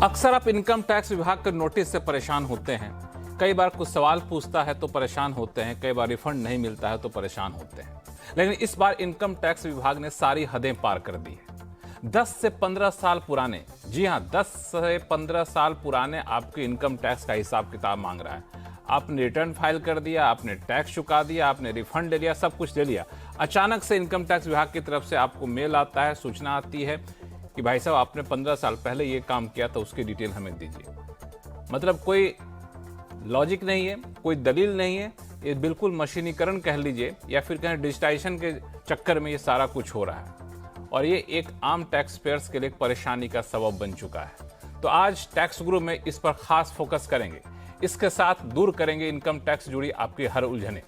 अक्सर आप income tax विभाग के नोटिस से परेशान होते हैं। कई बार कुछ सवाल पूछता है तो परेशान होते हैं, कई बार रिफंड नहीं मिलता है तो परेशान होते हैं। लेकिन इस बार इनकम टैक्स विभाग ने सारी हदें पार कर दी है। 10 से 15 साल पुराने, जी हां, 10 से 15 साल पुराने आपके इनकम टैक्स का हिसाब किताब मांग रहा है। आपने रिटर्न फाइल कर दिया, आपने टैक्स चुका दिया, आपने रिफंड ले लिया, सब कुछ ले लिया। अचानक से इनकम टैक्स विभाग की तरफ से आपको मेल आता है, सूचना आती है कि भाई साहब आपने 15 साल पहले ये काम किया तो उसकी डिटेल हमें दीजिए। मतलब कोई लॉजिक नहीं है, कोई दलील नहीं है, ये बिल्कुल मशीनीकरण कह लीजिए या फिर कहें डिजिटाइजेशन के चक्कर में ये सारा कुछ हो रहा है और ये एक आम टैक्स पेयर्स के लिए एक परेशानी का सबब बन चुका है। तो आज टैक्स गुरु में इस पर खास फोकस करेंगे, इसके साथ दूर करेंगे इनकम टैक्स जुड़ी आपकी हर उलझने।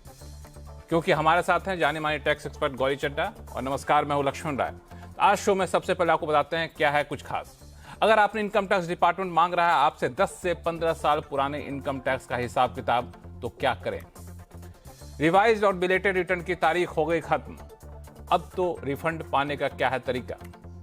क्योंकि हमारे साथ हैं जाने माने टैक्स एक्सपर्ट गौरी चड्ढा और नमस्कार, मैं हूं लक्ष्मण राय। आज शो में सबसे पहले आपको बताते हैं क्या है कुछ खास। अगर आपने इनकम टैक्स डिपार्टमेंट मांग रहा है आपसे 10 से 15 साल पुराने इनकम टैक्स का हिसाब किताब, तो क्या करें? रिवाइज्ड और बिलेटेड रिटर्न की तारीख हो गई खत्म, अब तो रिफंड पाने का क्या है तरीका।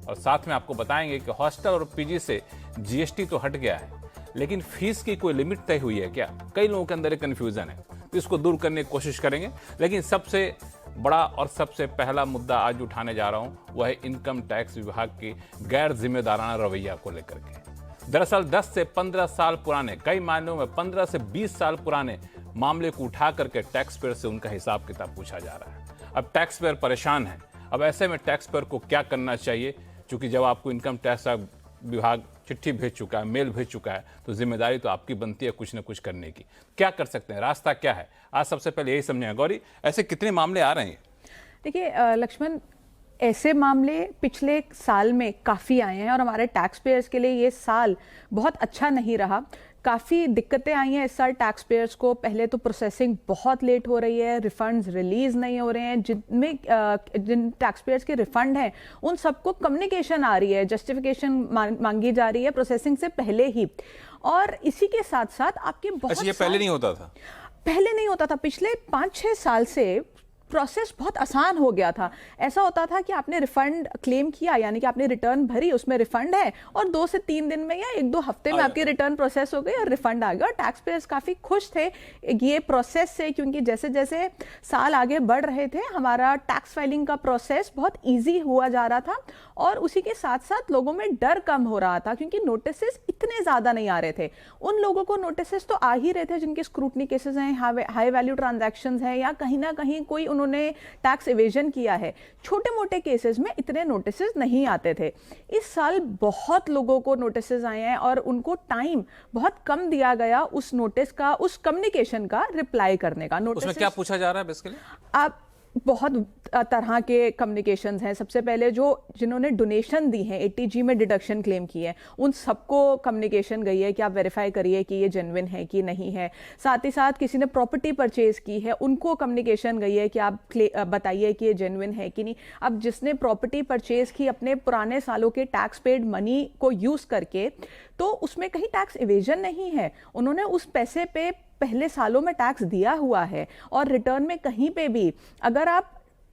और साथ में आपको बताएंगे कि हॉस्टल और पीजी से जीएसटी तो हट गया है, लेकिन फीस की कोई लिमिट तय हुई है क्या? कई लोगों के अंदर एक कंफ्यूजन है, तो इसको दूर करने की कोशिश करेंगे। लेकिन सबसे बड़ा और सबसे पहला मुद्दा आज उठाने जा रहा हूं वह है इनकम टैक्स विभाग की गैर जिम्मेदाराना रवैया को लेकर के। दरअसल 10 से 15 साल पुराने, कई मामलों में 15 से 20 साल पुराने मामले को उठा करके टैक्स पेयर से उनका हिसाब किताब पूछा जा रहा है। अब टैक्स पेयर परेशान है। अब ऐसे में टैक्स पेयर को क्या करना चाहिए? क्योंकि जब आपको इनकम टैक्स विभाग चिट्ठी भेज चुका है, मेल भेज चुका है, तो जिम्मेदारी तो आपकी बनती है कुछ न कुछ करने की। क्या कर सकते हैं, रास्ता क्या है? आज सबसे पहले यही समझेंगे। गौरी, ऐसे कितने मामले आ रहे हैं? देखिए लक्ष्मण, ऐसे मामले पिछले साल में काफ़ी आए हैं और हमारे टैक्स पेयर्स के लिए ये साल बहुत अच्छा नहीं रहा। काफ़ी दिक्कतें आई हैं इस साल टैक्स पेयर्स को। पहले तो प्रोसेसिंग बहुत लेट हो रही है, रिफंड्स रिलीज़ नहीं हो रहे हैं। जिन टैक्स पेयर्स के रिफंड हैं उन सबको कम्युनिकेशन आ रही है, जस्टिफिकेशन मांगी जा रही है प्रोसेसिंग से पहले ही। और इसी के साथ साथ आपके बहुत, ये पहले नहीं होता था? पहले नहीं होता था। पिछले 5-6 साल से प्रोसेस बहुत आसान हो गया था। ऐसा होता था कि आपने रिफंड क्लेम किया, यानी कि आपने रिटर्न भरी, उसमें रिफंड है और 2 से 3 दिन में या 1-2 हफ्ते में आपकी रिटर्न प्रोसेस हो गई और रिफंड आ गया। और टैक्स पेयर्स काफ़ी खुश थे ये प्रोसेस से, क्योंकि जैसे जैसे साल आगे बढ़ रहे थे हमारा टैक्स फाइलिंग का प्रोसेस बहुत ईजी हुआ जा रहा था और उसी के साथ साथ लोगों में डर कम हो रहा था, क्योंकि नोटिसेस इतने ज़्यादा नहीं आ रहे थे। उन लोगों को नोटिसेस तो आ ही रहे थे जिनके स्क्रूटनी केसेस हैं, हाई वैल्यू ट्रांजैक्शंस हैं या कहीं ना कहीं कोई उन्होंने टैक्स इवेजन किया है। छोटे मोटे केसेस में इतने नोटिसेस नहीं आते थे। इस साल बहुत लोगों को नोटिसेस आए हैं और उनको टाइम बहुत कम दिया गया उस नोटिस का, उस कम्युनिकेशन का रिप्लाई करने का। नोटिस उसमें क्या पूछा जा रहा है बेसिकली? आप बहुत तरह के कम्युनिकेशंस हैं। सबसे पहले जिन्होंने डोनेशन दी है, 80G में डिडक्शन क्लेम की है, उन सबको कम्युनिकेशन गई है कि आप वेरीफाई करिए कि ये जेन्युइन है कि नहीं है। साथ ही साथ किसी ने प्रॉपर्टी परचेज की है, उनको कम्युनिकेशन गई है कि आप बताइए कि ये जेन्युइन है कि नहीं। अब जिसने प्रॉपर्टी परचेज की अपने पुराने सालों के टैक्स पेड मनी को यूज़ करके, तो उसमें कहीं टैक्स इवेजन नहीं है। उन्होंने उस पैसे पे पहले सालों में टैक्स दिया हुआ है और रिटर्न में कहीं पे भी अगर आप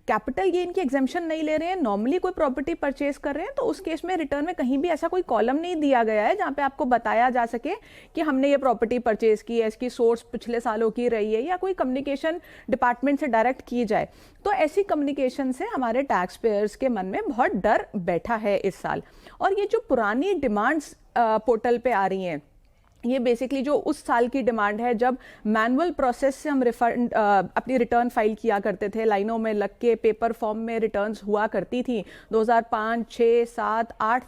कैपिटल गेन की एग्जेम्पशन नहीं ले रहे हैं, नॉर्मली कोई प्रॉपर्टी परचेज कर रहे हैं, तो उस केस में रिटर्न में कहीं भी ऐसा कोई कॉलम नहीं दिया गया है जहां पे आपको बताया जा सके कि हमने ये प्रॉपर्टी परचेज की है, इसकी सोर्स पिछले सालों की रही है, या कोई कम्युनिकेशन डिपार्टमेंट से डायरेक्ट की जाए। तो ऐसी कम्युनिकेशन से हमारे टैक्स पेयर्स के मन में बहुत डर बैठा है इस साल। और ये जो पुरानी डिमांड्स पोर्टल पे आ रही हैं, ये बेसिकली जो उस साल की डिमांड है जब मैनुअल प्रोसेस से हम रिफंड अपनी रिटर्न फाइल किया करते थे, लाइनों में लग के पेपर फॉर्म में रिटर्न्स हुआ करती थी। 2005, 6, 7, 8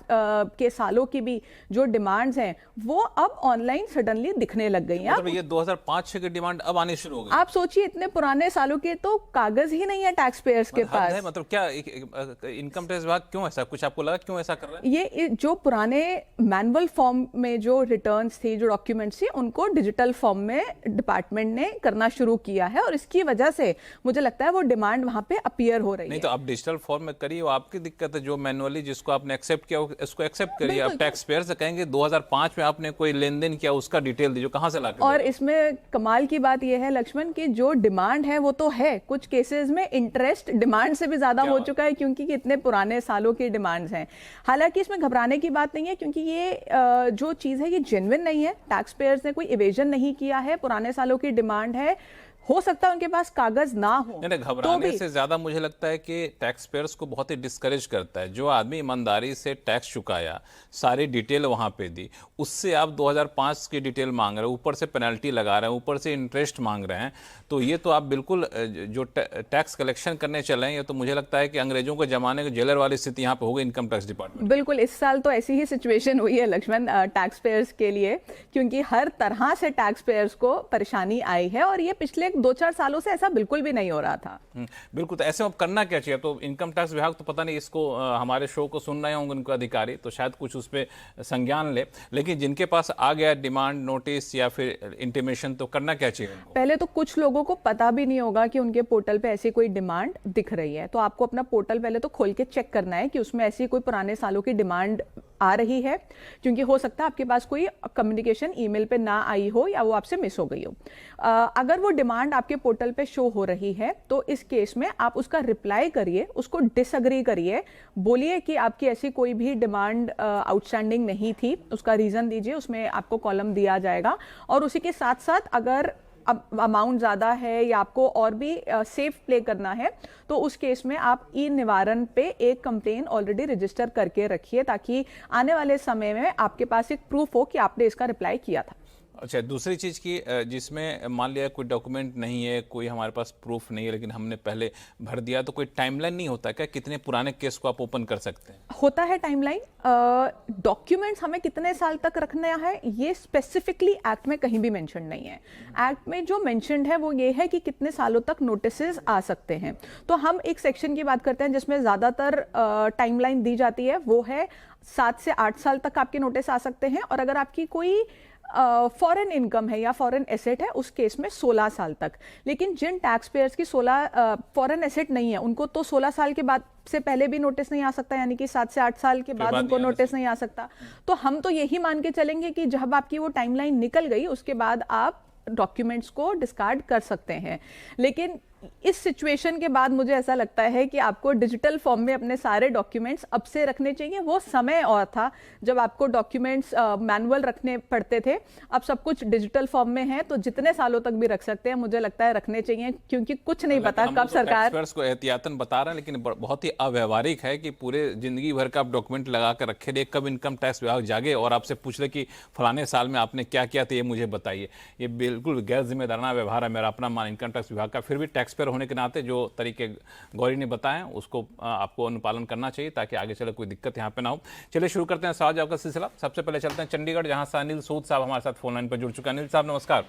के सालों की भी जो डिमांड्स हैं वो अब ऑनलाइन सडनली दिखने लग गई हैं। मतलब ये 2005-6 की डिमांड अब आनी शुरू हो गई। आप सोचिए, इतने पुराने सालों के तो कागज ही नहीं है टैक्स पेयर्स के पास। मतलब क्या इनकम टैक्स विभाग क्यों ऐसा, कुछ आपको लगा क्यों ऐसा कर रहा है? ये जो पुराने मैनुअल फॉर्म में जो रिटर्न्स थी, जो डॉक्यूमेंट्स थी उनको डिजिटल फॉर्म में डिपार्टमेंट ने करना शुरू किया है, और इसकी वजह से मुझे लगता है वो डिमांड वहां पे अपीयर हो रही नहीं है। तो आप डिजिटल फॉर्म में करिए, वो आपकी दिक्कत है। जो मैनुअली जिसको आपने एक्सेप्ट किया उसको एक्सेप्ट करिए। आप टैक्स पेयर से कहेंगे 2005 में आपने कोई लेन देन किया, उसका डिटेल दीजिए, कहाँ से ला के और इसमें कमाल की बात यह है लक्ष्मण कि जो डिमांड है वो तो है, कुछ केसेस में इंटरेस्ट डिमांड से भी ज्यादा हो चुका है, क्योंकि कितने पुराने सालों की डिमांड्स हैं। हालांकि इसमें घबराने की बात नहीं है, क्योंकि ये जो चीज है ये जेन्युइन नहीं है। टैक्स पेयर्स ने कोई इवेजन नहीं किया है, पुराने सालों की डिमांड है। हो सकता है उनके पास कागज ना हो, नहीं, घबराने से ज्यादा मुझे लगता है कि टैक्स पेयर्स को बहुत ही डिस्करेज करता है। जो आदमी ईमानदारी से टैक्स चुकाया, सारी डिटेल वहां पे दी, उससे आप 2005 की डिटेल मांग रहे हैं, ऊपर से पेनल्टी लगा रहे हैं, ऊपर से इंटरेस्ट मांग रहे हैं, तो ये तो आप बिल्कुल जो टैक्स कलेक्शन करने चले हैं, ये तो मुझे लगता है कि अंग्रेजों के जमाने के जेलर वाली स्थिति यहाँ पे होगी इनकम टैक्स डिपार्टमेंट। बिल्कुल, इस साल तो ऐसी ही सिचुएशन हुई है लक्ष्मण टैक्स पेयर्स के लिए, क्योंकि हर तरह से टैक्स पेयर्स को परेशानी आई है, और ये पिछले 2-4 सालों से ऐसा बिल्कुल भी नहीं हो रहा था। बिल्कुल। तो ऐसे में अब करना क्या चाहिए? तो इनकम टैक्स विभाग तो पता नहीं इसको हमारे शो को सुन रहे होंगे उनके अधिकारी, तो शायद कुछ उस पर संज्ञान ले, लेकिन जिनके पास आ गया डिमांड नोटिस या फिर इंटीमेशन, तो करना क्या चाहिए उनको? पहले तो कुछ लोगों को पता भी नहीं होगा कि उनके पोर्टल पे ऐसी कोई डिमांड दिख रही है, तो आपको अपना पोर्टल पहले तो खोल के चेक करना है कि उसमें ऐसी कोई पुराने सालों की डिमांड आ रही है, क्योंकि हो सकता है आपके पास कोई कम्युनिकेशन ईमेल पे ना आई हो या वो आपसे मिस हो गई हो। अगर वो डिमांड आपके पोर्टल पे शो हो रही है तो इस केस में आप उसका रिप्लाई करिए, उसको डिसएग्री करिए, बोलिए कि आपकी ऐसी कोई भी डिमांड आउटस्टैंडिंग नहीं थी, उसका रीजन दीजिए, उसमें आपको कॉलम दिया जाएगा। और उसी के साथ साथ अगर अमाउंट ज़्यादा है या आपको और भी सेफ प्ले करना है, तो उस केस में आप ई निवारण पे एक कंप्लेन ऑलरेडी रजिस्टर करके रखिए, ताकि आने वाले समय में आपके पास एक प्रूफ हो कि आपने इसका रिप्लाई किया था। अच्छा, दूसरी चीज़ की जिसमें मान लिया कोई डॉक्यूमेंट नहीं है, कोई हमारे पास प्रूफ नहीं है, लेकिन हमने पहले भर दिया, तो कोई टाइमलाइन नहीं होता क्या? कितने पुराने केस को आप ओपन कर सकते हैं? होता है टाइमलाइन। डॉक्यूमेंट्स हमें कितने साल तक रखना है ये स्पेसिफिकली एक्ट में कहीं भी मेंशन नहीं है। एक्ट में जो मेंशन्ड है वो ये है कि कितने सालों तक नोटिसेस आ सकते हैं। तो हम एक सेक्शन की बात करते हैं जिसमें ज़्यादातर टाइमलाइन दी जाती है, वो है 7 से 8 साल तक आपके नोटिस आ सकते हैं। और अगर आपकी कोई फॉरेन इनकम है या फॉरेन एसेट है, उस केस में 16 साल तक। लेकिन जिन टैक्स पेयर्स की 16 फॉरेन एसेट नहीं है, उनको तो 16 साल के बाद से पहले भी नोटिस नहीं आ सकता, यानी कि 7 से 8 साल के बाद उनको नोटिस नहीं आ सकता। तो हम तो यही मान के चलेंगे कि जब आपकी वो टाइमलाइन निकल गई उसके बाद आप डॉक्यूमेंट्स को डिस्कार्ड कर सकते हैं। लेकिन इस सिचुएशन के बाद मुझे ऐसा लगता है कि आपको डिजिटल फॉर्म में अपने सारे डॉक्यूमेंट्स अब से रखने चाहिए। वो समय और था जब आपको डॉक्यूमेंट्स मैनुअल रखने पड़ते थे, अब सब कुछ डिजिटल फॉर्म में है, तो जितने सालों तक भी रख सकते हैं, मुझे लगता है रखने चाहिए, क्योंकि कुछ नहीं पता कब सरकार एक्सपर्ट्स को एहतियातन बता रहे हैं, लेकिन बहुत ही अव्यवहारिक है कि पूरे जिंदगी भर का आप डॉक्यूमेंट लगा कर रखे रहिए, कब इनकम टैक्स विभाग जागे और आपसे पूछ ले कि फलाने साल में आपने क्या किया था, ये मुझे बताइए। ये बिल्कुल गैर जिम्मेदाराना व्यवहार है, मेरा अपना मान इनकम टैक्स विभाग का। फिर भी टैक्स पेयर होने के नाते जो तरीके गौरी ने बताए उसको आपको अनुपालन करना चाहिए, ताकि आगे चले कोई दिक्कत यहाँ पे ना हो। चलिए शुरू करते हैं सवाल जवाब का सिलसिला। सबसे पहले चलते हैं चंडीगढ़, जहां से अनिल सूद साहब हमारे साथ फोन लाइन पर जुड़ चुका है। अनिल साहब नमस्कार।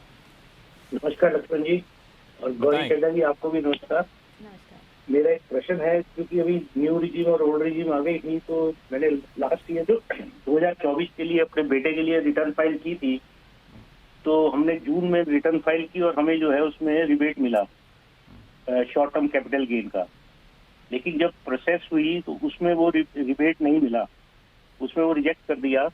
नमस्कार लक्ष्मण जी, और गौरी चड्डा जी आपको भी नमस्कार। मेरा एक प्रश्न है, क्योंकि अभी न्यू रिजीम और ओल्ड रिजीम आ गई थी, तो मैंने लास्ट ईयर जो 2024 के लिए अपने बेटे के लिए रिटर्न फाइल की थी, तो हमने जून में रिटर्न फाइल की और हमें जो है उसमें रिबेट मिला शॉर्ट टर्म कैपिटल गेन का। लेकिन जब प्रोसेस हुई तो उसमें वो रिबेट नहीं मिला, उसमें वो रिजेक्ट कर दिया।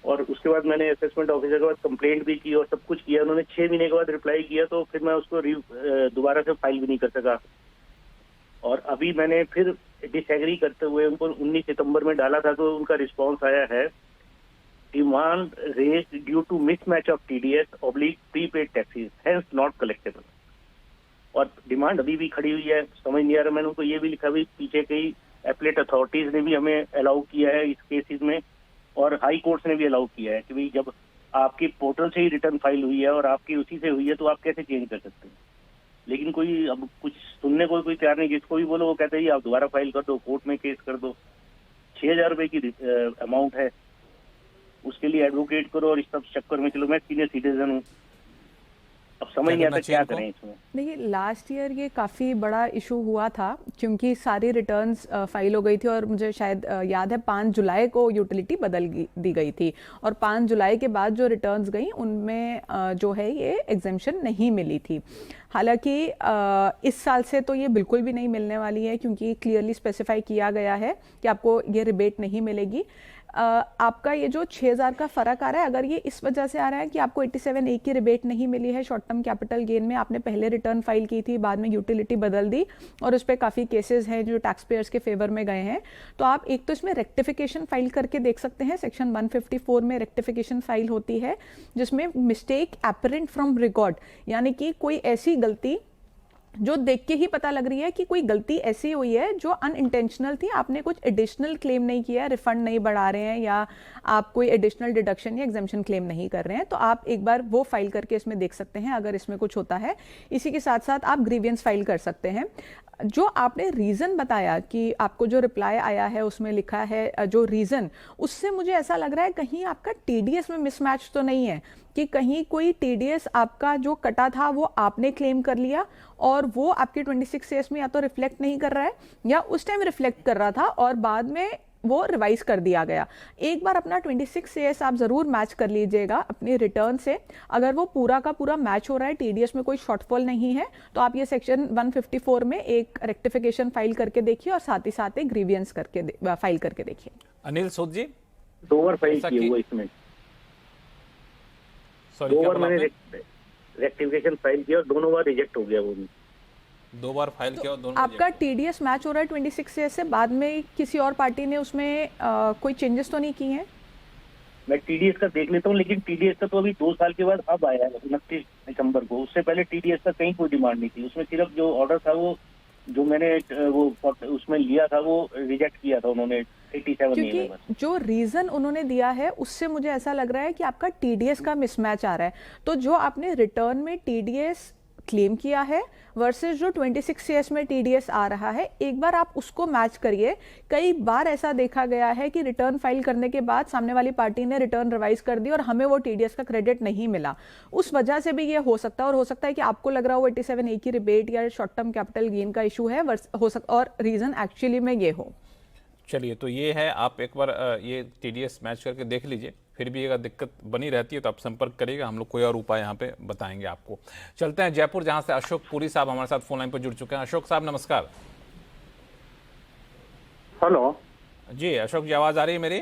और उसके बाद मैंने असेसमेंट ऑफिसर के पास कंप्लेंट भी की और सब कुछ किया, उन्होंने 6 महीने के बाद रिप्लाई किया, तो फिर मैं उसको दोबारा से फाइल भी नहीं कर सका। और अभी मैंने फिर डिसएग्री करते हुए उनको 19 सितंबर में डाला था, तो उनका रिस्पॉन्स आया है, demand raised due to mismatch of TDS/ prepaid taxes hence not collectable. और डिमांड अभी भी खड़ी हुई है, समझ नहीं आ रहा। मैंने उनको ये भी लिखा भी, पीछे कई एपलेट अथॉरिटीज ने भी हमें अलाउ किया है इस केसेस में, और हाई कोर्ट्स ने भी अलाउ किया है कि भाई जब आपकी पोर्टल से ही रिटर्न फाइल हुई है और आपकी उसी से हुई है, तो आप कैसे चेंज कर सकते हैं। लेकिन कोई अब कुछ सुनने को कोई तैयार नहीं। जिसको भी बोलो वो कहते हैं आप दोबारा फाइल कर दो, कोर्ट में केस कर दो। 6,000 रुपए की अमाउंट है, उसके लिए एडवोकेट करो, और इस सब चक्कर में चलो। मैं सीनियर सिटीजन हूँ, अब समझ नहीं आता क्या करें इसमें। देखिए लास्ट ईयर ये काफ़ी बड़ा इशू हुआ था क्योंकि सारी रिटर्न्स फाइल हो गई थी और मुझे शायद याद है 5 जुलाई को यूटिलिटी दी गई थी और 5 जुलाई के बाद जो रिटर्न्स गई उनमें जो है ये एग्जेम्पशन नहीं मिली थी। हालांकि इस साल से तो ये बिल्कुल भी नहीं मिलने वाली है क्योंकि क्लियरली स्पेसिफाई किया गया है कि आपको ये रिबेट नहीं मिलेगी। आपका ये जो 6000 का फर्क आ रहा है, अगर ये इस वजह से आ रहा है कि आपको 87A की रिबेट नहीं मिली है शॉर्ट टर्म कैपिटल गेन में, आपने पहले रिटर्न फाइल की थी, बाद में यूटिलिटी बदल दी और उस पर काफ़ी केसेस हैं जो टैक्स पेयर्स के फेवर में गए हैं, तो आप एक तो इसमें रेक्टिफिकेशन फाइल करके देख सकते हैं। सेक्शन 154 में रेक्टिफिकेशन फाइल होती है जिसमें मिस्टेक एपरेंट फ्रॉम रिकॉर्ड, यानी कि कोई ऐसी गलती जो देख के ही पता लग रही है कि कोई गलती ऐसी हुई है जो अनइंटेंशनल थी, आपने कुछ एडिशनल क्लेम नहीं किया, रिफंड नहीं बढ़ा रहे हैं या आप कोई एडिशनल डिडक्शन या एग्जेम्पशन क्लेम नहीं कर रहे हैं, तो आप एक बार वो फाइल करके इसमें देख सकते हैं अगर इसमें कुछ होता है। इसी के साथ साथ आप ग्रीवियंस फाइल कर सकते हैं। जो आपने रीज़न बताया कि आपको जो रिप्लाई आया है उसमें लिखा है जो रीज़न, उससे मुझे ऐसा लग रहा है कहीं आपका टीडीएस में मिसमैच तो नहीं है कि कहीं कोई टीडीएस आपका जो कटा था वो आपने क्लेम कर लिया और वो आपके 26 CS में या तो रिफ्लेक्ट नहीं कर रहा है या उस टाइम रिफ्लेक्ट कर रहा था और बाद में वो रिवाइज कर दिया गया। एक बार अपना 26 CS आप ज़रूर मैच कर लीजिएगा अपने रिटर्न से। अगर वो पूरा का पूरा मैच हो रहा है, टीडीएस में कोई शॉर्टफॉल नहीं है, तो आप ये सेक्शन 154 में एक रेक्टिफिकेशन फाइल करके देखिए और साथ ही साथ एक ग्रीवियंस करके फाइल करके देखिए। अनिल सूद जी, 2 बार फाइल किए हुआ इसमें, 2 बार मैंने रेक्टिफिकेशन फाइल किया और दोनों बार रिजेक्ट हो गया वो भी। 2 बार फाइल किया और दोनों आपका टीडीएस मैच हो रहा है 26 CS से, बाद में किसी और पार्टी ने उसमें कोई चेंजेस तो नहीं किए हैं? मैं टीडीएस का देख लेता हूँ, लेकिन टीडीएस का तो अभी 2 साल के बाद अब आया है 29 दिसंबर को। उससे पहले टीडीएस का कहीं कोई डिमांड नहीं थी, उसमें सिर्फ जो ऑर्डर था वो जो मैंने वो उसमें लिया था वो रिजेक्ट किया था उन्होंने 87 क्योंकि जो रीजन उन्होंने दिया है उससे मुझे ऐसा लग रहा है कि आपका टीडीएस का मिसमैच आ रहा है। तो जो आपने रिटर्न में टीडीएस क्लेम किया है वर्सेस जो 26 CS में टीडीएस आ रहा है, एक बार आप उसको मैच करिए। कई बार ऐसा देखा गया है कि रिटर्न फाइल करने के बाद सामने वाली पार्टी ने रिटर्न रिवाइज कर दी और हमें वो टीडीएस का क्रेडिट नहीं मिला। उस वजह से भी ये हो सकता है और हो सकता है कि आपको लग रहा हो 87A की रिबेट या शॉर्ट टर्म कैपिटल गेन का इशू है, हो सकता और रीजन एक्चुअली में ये हो। चलिए, तो ये है, आप एक बार ये टीडीएस मैच करके देख लीजिए। फिर भी अगर दिक्कत बनी रहती है तो आप संपर्क करिएगा, हम लोग कोई और उपाय यहाँ पे बताएंगे आपको। चलते हैं जयपुर, जहाँ से अशोक पुरी साहब हमारे साथ फोन लाइन पर जुड़ चुके हैं। अशोक साहब नमस्कार। हेलो जी अशोक जी, आवाज़ आ रही है मेरी?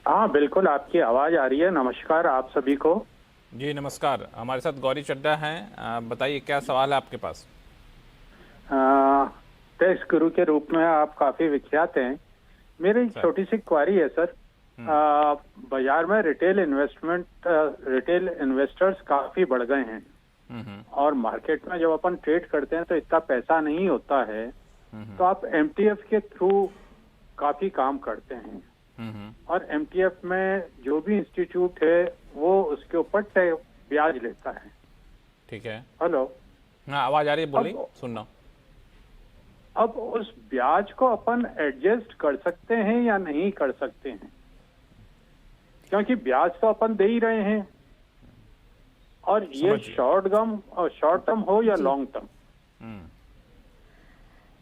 हाँ बिल्कुल, आपकी आवाज़ आ रही है। नमस्कार आप सभी को। जी नमस्कार। हमारे साथ गौरी चड्डा हैं, बताइए क्या सवाल है आपके पास? टैक्स गुरु के रूप में आप काफी विख्यात हैं। मेरी छोटी सी क्वारी है सर। बाजार में रिटेल इन्वेस्टर्स काफी बढ़ गए हैं और मार्केट में जब अपन ट्रेड करते हैं तो इतना पैसा नहीं होता है, तो आप एमटीएफ के थ्रू काफी काम करते हैं और एमटीएफ में जो भी इंस्टीट्यूट है वो उसके ऊपर ब्याज लेता है। ठीक है। हेलो, हाँ आवाज आ रही है, बोलिए, सुन रहा हूं। अब उस ब्याज को अपन एडजस्ट कर सकते हैं या नहीं कर सकते हैं, क्योंकि ब्याज तो अपन दे ही रहे हैं और ये शॉर्ट टर्म हो या लॉन्ग टर्म,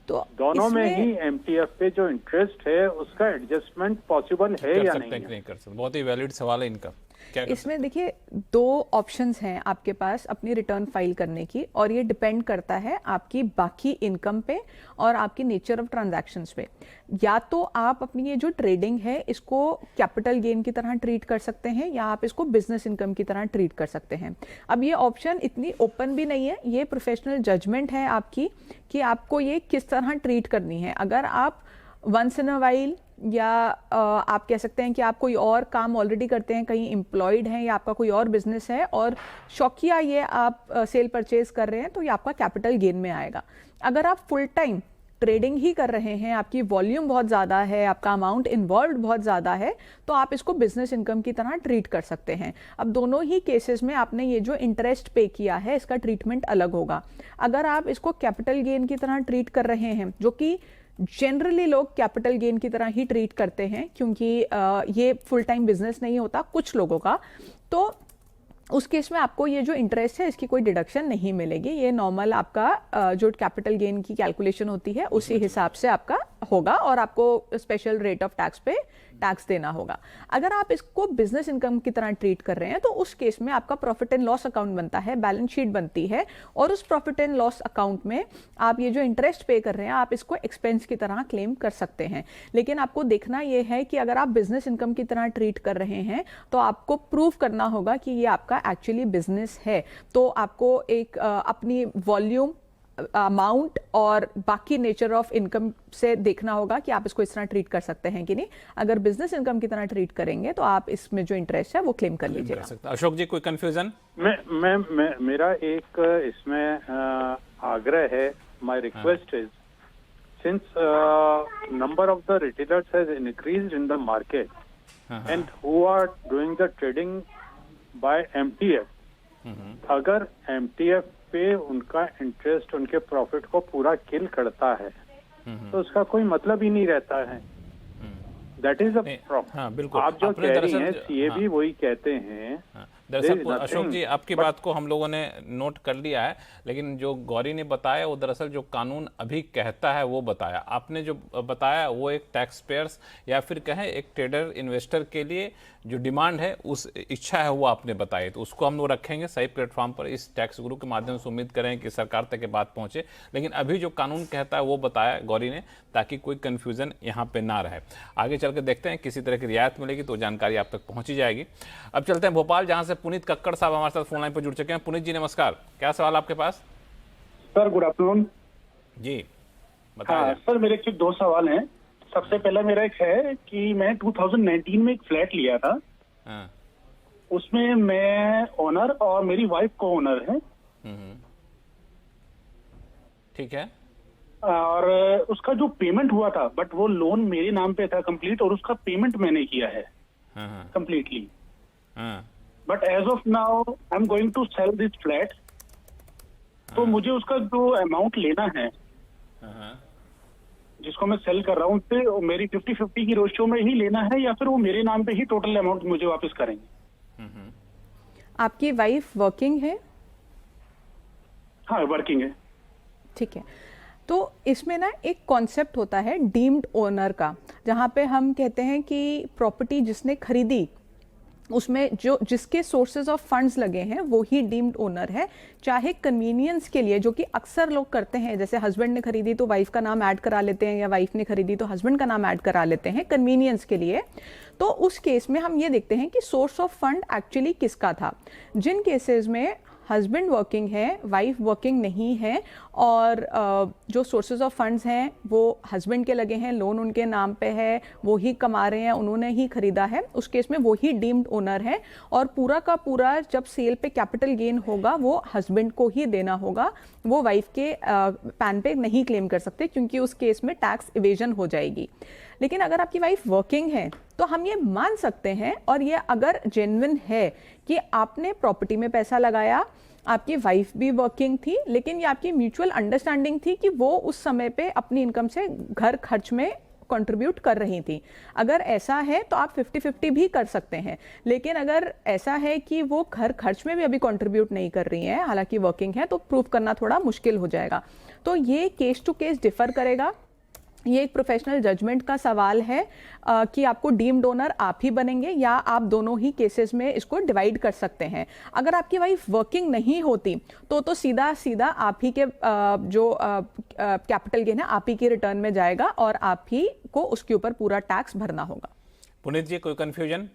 तो दोनों में ही एमटीएफ पे जो इंटरेस्ट है उसका एडजस्टमेंट पॉसिबल है या नहीं कर सकते? बहुत ही वैलिड सवाल है इनका। इसमें देखिए 2 ऑप्शंस हैं आपके पास अपनी रिटर्न फाइल करने की और ये डिपेंड करता है आपकी बाकी इनकम पे और आपकी नेचर ऑफ ट्रांजैक्शंस पे। या तो आप अपनी ये जो ट्रेडिंग है इसको कैपिटल गेन की तरह ट्रीट कर सकते हैं या आप इसको बिजनेस इनकम की तरह ट्रीट कर सकते हैं। अब ये ऑप्शन इतनी ओपन भी नहीं है, ये प्रोफेशनल जजमेंट है आपकी कि आपको ये किस तरह ट्रीट करनी है। अगर आप वंस इन अ वाइल या आप कह सकते हैं कि आप कोई और काम ऑलरेडी करते हैं, कहीं एम्प्लॉयड हैं या आपका कोई और बिजनेस है और शौकिया ये आप सेल परचेज कर रहे हैं, तो ये आपका कैपिटल गेन में आएगा। अगर आप फुल टाइम ट्रेडिंग ही कर रहे हैं, आपकी वॉल्यूम बहुत ज़्यादा है, आपका अमाउंट इन्वॉल्व बहुत ज़्यादा है, तो आप इसको बिजनेस इनकम की तरह ट्रीट कर सकते हैं। अब दोनों ही केसेस में आपने ये जो इंटरेस्ट पे किया है इसका ट्रीटमेंट अलग होगा। अगर आप इसको कैपिटल गेन की तरह ट्रीट कर रहे हैं, जो कि जनरली लोग कैपिटल गेन की तरह ही ट्रीट करते हैं क्योंकि ये फुल टाइम बिजनेस नहीं होता कुछ लोगों का, तो उस केस में आपको ये जो इंटरेस्ट है इसकी कोई डिडक्शन नहीं मिलेगी। ये नॉर्मल आपका जो कैपिटल गेन की कैलकुलेशन होती है उसी हिसाब से आपका होगा और आपको स्पेशल रेट ऑफ टैक्स पे टैक्स देना होगा। अगर आप इसको बिजनेस इनकम की तरह ट्रीट कर रहे हैं तो उस केस में आपका प्रॉफिट एंड लॉस अकाउंट बनता है, बैलेंस शीट बनती है और उस प्रॉफिट एंड लॉस अकाउंट में आप ये जो इंटरेस्ट पे कर रहे हैं आप इसको एक्सपेंस की तरह क्लेम कर सकते हैं। लेकिन आपको देखना ये है कि अगर आप बिजनेस इनकम की तरह ट्रीट कर रहे हैं तो आपको प्रूव करना होगा कि ये आपका एक्चुअली बिजनेस है। तो आपको एक अपनी वॉल्यूम, अमाउंट और बाकी नेचर ऑफ इनकम से देखना होगा कि आप इसको इस तरह ट्रीट कर सकते हैं कि नहीं। अगर बिजनेस इनकम की तरह ट्रीट करेंगे तो आप इसमें जो इंटरेस्ट है वो क्लेम कर लीजिएगा। अशोक जी, कोई कंफ्यूजन? मेरा एक इसमें आग्रह है, my request is, since number of the retailers has increased in the market and who are doing the trading by MTF, अगर MTF पे उनका इंटरेस्ट उनके प्रॉफिट को पूरा किल करता है तो उसका कोई मतलब ही नहीं रहता है। That is a problem. बिल्कुल आप जो कह रही हैं सीए भी वही कहते हैं। दरअसल अशोक जी, आपकी बात को हम लोगों ने नोट कर लिया है, लेकिन जो गौरी ने बताया वो दरअसल जो कानून अभी कहता है वो बताया। आपने जो बताया वो एक टैक्स पेयर्स या फिर कहें एक ट्रेडर इन्वेस्टर के लिए जो डिमांड है, उस इच्छा है, वो आपने बताई। तो उसको हम लोग रखेंगे सही प्लेटफॉर्म पर, इस टैक्स गुरु के माध्यम से उम्मीद करें कि सरकार तक ये बात पहुंचे। लेकिन अभी जो कानून कहता है वो बताया गौरी ने, ताकि कोई कन्फ्यूजन यहाँ पे ना रहे। आगे चल के देखते हैं किसी तरह की रियायत मिलेगी तो जानकारी आप तक पहुँची जाएगी। अब चलते हैं भोपाल, जहाँ से पुनीत कक्कड़ साहब हमारे साथ फोन लाइन पर जुड़ चुके हैं। पुनीत जी नमस्कार, क्या सवाल आपके पास? सर गुड आफ्टरनून जी बताइए। हाँ सर, मेरे कुछ दो सवाल हैं। सबसे पहला मेरा एक है कि मैं 2019 में एक फ्लैट लिया था। हाँ। उसमें मैं ओनर और मेरी वाइफ को ओनर है। ठीक है। और उसका जो पेमेंट हुआ था, बट वो लोन मेरे नाम पे था कंप्लीट, और उसका पेमेंट मैंने किया है completely. But as of now I am going to sell this flat. तो मुझे उसका जो अमाउंट लेना है जिसको मैं सेल कर रहा हूँ, उससे मेरी 50-50 की रेशियो में ही लेना है या फिर वो मेरे नाम पे ही टोटल अमाउंट मुझे वापस करेंगे? आपकी वाइफ वर्किंग है? हाँ वर्किंग है। ठीक है। तो इसमें ना एक कॉन्सेप्ट होता है डीम्ड ओनर का, जहाँ पे हम कहते हैं कि प्रॉपर्टी जिसने खरीदी उसमें जो जिसके सोर्सेज ऑफ फंड्स लगे हैं वो ही डीम्ड ओनर है। चाहे कन्वीनियंस के लिए, जो कि अक्सर लोग करते हैं, जैसे हस्बैंड ने खरीदी तो वाइफ का नाम ऐड करा लेते हैं, या वाइफ ने खरीदी तो हस्बैंड का नाम ऐड करा लेते हैं कन्वीनियंस के लिए। तो उस केस में हम ये देखते हैं कि सोर्स ऑफ फंड एक्चुअली किसका था। जिन केसेस में हस्बैंड वर्किंग है, वाइफ वर्किंग नहीं है, और जो सोर्सेज ऑफ फंड्स हैं वो हस्बैंड के लगे हैं, लोन उनके नाम पे है, वो ही कमा रहे हैं, उन्होंने ही खरीदा है, उस केस में वो ही डीम्ड ओनर है। और पूरा का पूरा जब सेल पे कैपिटल गेन होगा वो हस्बैंड को ही देना होगा, वो वाइफ के पैन पे नहीं क्लेम कर सकते, क्योंकि उस केस में टैक्स इवेजन हो जाएगी। लेकिन अगर आपकी वाइफ वर्किंग है तो हम ये मान सकते हैं, और ये अगर जेन्युइन है कि आपने प्रॉपर्टी में पैसा लगाया, आपकी वाइफ भी वर्किंग थी, लेकिन ये आपकी म्यूचुअल अंडरस्टैंडिंग थी कि वो उस समय पे अपनी इनकम से घर खर्च में कंट्रीब्यूट कर रही थी। अगर ऐसा है तो आप 50-50 भी कर सकते हैं। लेकिन अगर ऐसा है कि वो घर खर्च में भी अभी कंट्रीब्यूट नहीं कर रही हैं, हालांकि वर्किंग है, तो प्रूव करना थोड़ा मुश्किल हो जाएगा। तो ये केस टू केस डिफर करेगा। ये एक प्रोफेशनल जजमेंट का सवाल है कि आपको डीम्ड ओनर आप ही बनेंगे या आप दोनों ही केसेस में इसको डिवाइड कर सकते हैं। अगर आपकी वाइफ वर्किंग नहीं होती तो सीधा सीधा आप ही के जो कैपिटल गेन है आप ही के रिटर्न में जाएगा और आप ही को उसके ऊपर पूरा टैक्स भरना होगा। पुनीत जी, कोई कंफ्यूजन?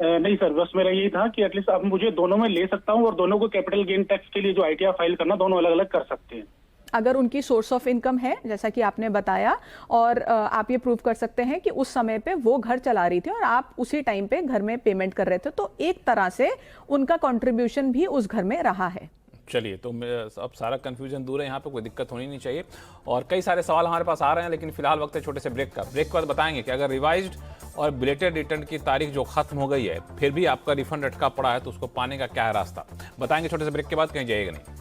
नहीं सर, बस मेरा यही था कि एटलीस्ट अब मुझे दोनों में ले सकता हूँ, और दोनों को कैपिटल गेन टैक्स के लिए जो आईटीआर फाइल करना, दोनों अलग अलग कर सकते हैं अगर उनकी सोर्स ऑफ इनकम है, जैसा कि आपने बताया, और आप ये प्रूव कर सकते हैं कि उस समय पे वो घर चला रही थी और आप उसी टाइम पे घर में पेमेंट कर रहे थे, तो एक तरह से उनका कंट्रीब्यूशन भी उस घर में रहा है। चलिए, तो अब सारा कंफ्यूजन दूर है, यहाँ पे कोई दिक्कत होनी नहीं चाहिए। और कई सारे सवाल हमारे पास आ रहे हैं, लेकिन फिलहाल वक्त है छोटे से ब्रेक का। ब्रेक के बाद बताएंगे कि अगर रिवाइज्ड और बिलेटेड रिटर्न की तारीख जो खत्म हो गई है, फिर भी आपका रिफंड अटका पड़ा है, तो उसको पाने का क्या है रास्ता, बताएंगे छोटे से ब्रेक के बाद। कहीं जाइएगा नहीं।